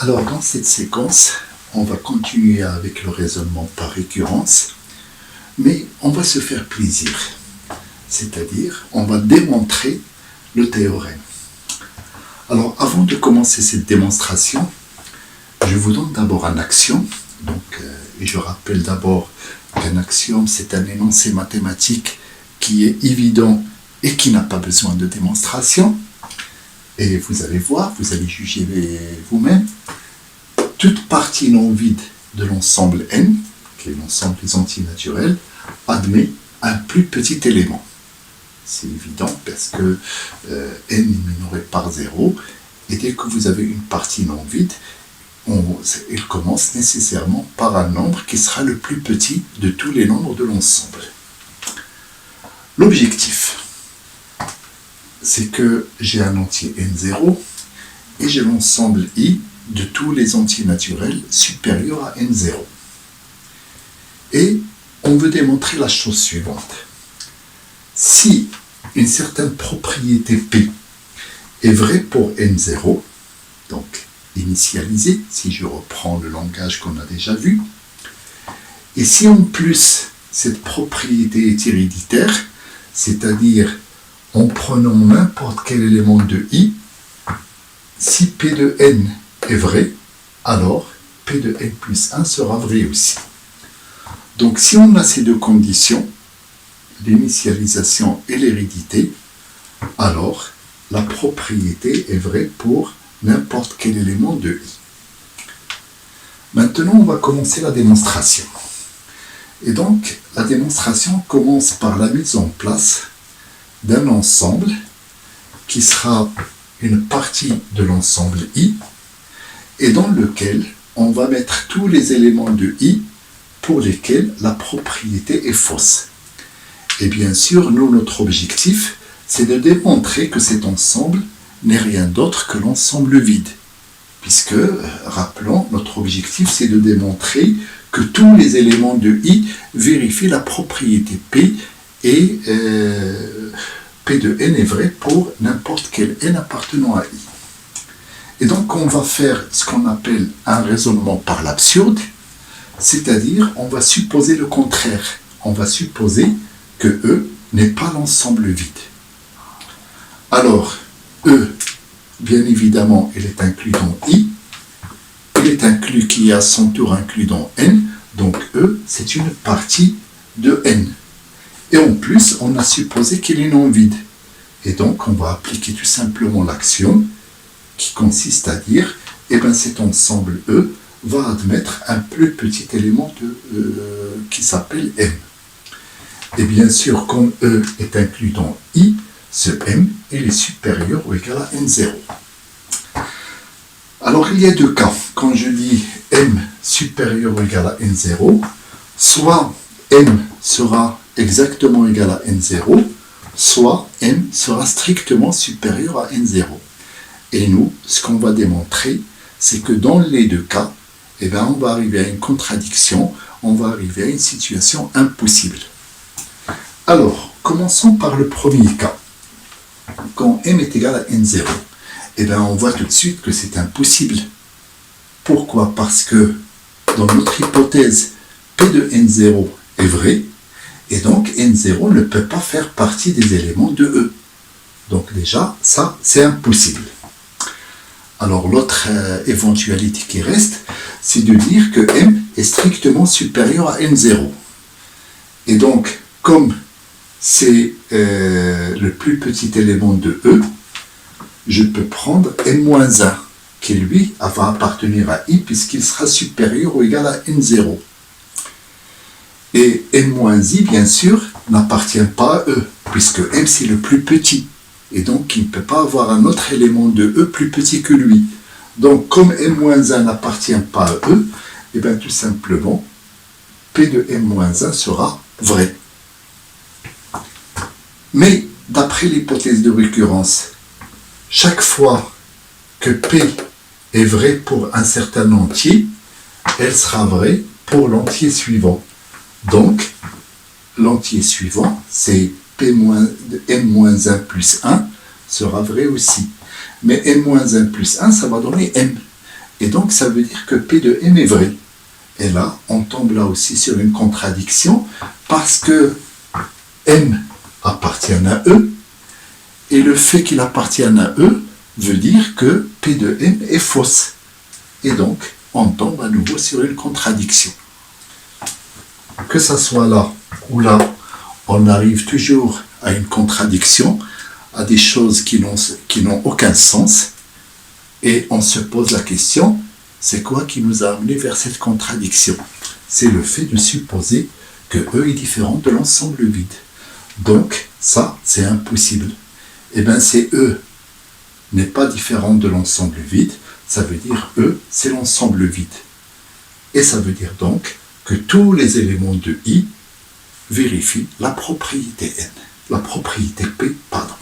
Alors, dans cette séquence, on va continuer avec le raisonnement par récurrence, mais on va se faire plaisir. C'est-à-dire, on va démontrer le théorème. Alors, avant de commencer cette démonstration, je vous donne d'abord un axiome. Je rappelle d'abord qu'un axiome, c'est un énoncé mathématique qui est évident et qui n'a pas besoin de démonstration. Et vous allez voir, vous allez juger vous-même. Toute partie non vide de l'ensemble N, qui est l'ensemble des entiers naturels, admet un plus petit élément. C'est évident parce que N est minoré par 0, et dès que vous avez une partie non vide, elle commence nécessairement par un nombre qui sera le plus petit de tous les nombres de l'ensemble. L'objectif, c'est que j'ai un entier N0 et j'ai l'ensemble I de tous les entiers naturels supérieurs à N0. Et on veut démontrer la chose suivante. Si une certaine propriété P est vraie pour N0, donc initialisée, si je reprends le langage qu'on a déjà vu, et si en plus cette propriété est héréditaire, c'est-à-dire en prenant n'importe quel élément de I, si P de N est vrai, alors P de N plus 1 sera vrai aussi. Donc si on a ces deux conditions, l'initialisation et l'hérédité, alors la propriété est vraie pour n'importe quel élément de I. Maintenant, on va commencer la démonstration. Et donc, la démonstration commence par la mise en place d'un ensemble qui sera une partie de l'ensemble I et dans lequel on va mettre tous les éléments de I pour lesquels la propriété est fausse. Et bien sûr, notre objectif, c'est de démontrer que cet ensemble n'est rien d'autre que l'ensemble vide. Puisque, rappelons, notre objectif, c'est de démontrer que tous les éléments de I vérifient la propriété P et P de N est vrai pour n'importe quel N appartenant à I. Et donc, on va faire ce qu'on appelle un raisonnement par l'absurde, c'est-à-dire, on va supposer le contraire. On va supposer que E n'est pas l'ensemble vide. Alors, E, bien évidemment, elle est inclue dans I, elle est inclue qui est à son tour inclus dans N, donc E, c'est une partie de N. Et en plus, on a supposé qu'elle est non vide. Et donc, on va appliquer tout simplement l'axiome qui consiste à dire, cet ensemble E va admettre un plus petit élément qui s'appelle M. Et bien sûr, comme E est inclus dans I, ce M est supérieur ou égal à N0. Alors, il y a deux cas. Quand je dis M supérieur ou égal à N0, soit M sera exactement égal à N0, soit M sera strictement supérieur à N0. Et nous, ce qu'on va démontrer, c'est que dans les deux cas, on va arriver à une contradiction, on va arriver à une situation impossible. Alors, commençons par le premier cas. Quand M est égal à N0, on voit tout de suite que c'est impossible. Pourquoi? Parce que dans notre hypothèse, P de N0 est vrai, et donc N0 ne peut pas faire partie des éléments de E. Donc déjà, ça, c'est impossible. Alors l'autre éventualité qui reste, c'est de dire que M est strictement supérieur à N0. Et donc, comme c'est le plus petit élément de E, je peux prendre M-1, qui lui va appartenir à I, puisqu'il sera supérieur ou égal à N0. Et M-I, bien sûr, n'appartient pas à E, puisque M c'est le plus petit. Et donc, il ne peut pas avoir un autre élément de E plus petit que lui. Donc, comme M-1 n'appartient pas à E, tout simplement, P de M-1 sera vrai. Mais, d'après l'hypothèse de récurrence, chaque fois que P est vrai pour un certain entier, elle sera vraie pour l'entier suivant. Donc, l'entier suivant, c'est M-1 plus 1 sera vrai aussi. Mais M-1 plus 1, ça va donner M. Et donc, ça veut dire que P de M est vrai. Et là, on tombe là aussi sur une contradiction parce que M appartient à E et le fait qu'il appartienne à E veut dire que P de M est fausse. Et donc, on tombe à nouveau sur une contradiction. Que ça soit là ou là, on arrive toujours à une contradiction, à des choses qui n'ont aucun sens, et on se pose la question, c'est quoi qui nous a amené vers cette contradiction? C'est le fait de supposer que E est différent de l'ensemble vide. Donc, ça, c'est impossible. Eh bien, c'est E n'est pas différent de l'ensemble vide, ça veut dire E, c'est l'ensemble vide. Et ça veut dire donc que tous les éléments de I vérifient la propriété N, la propriété P, pardon.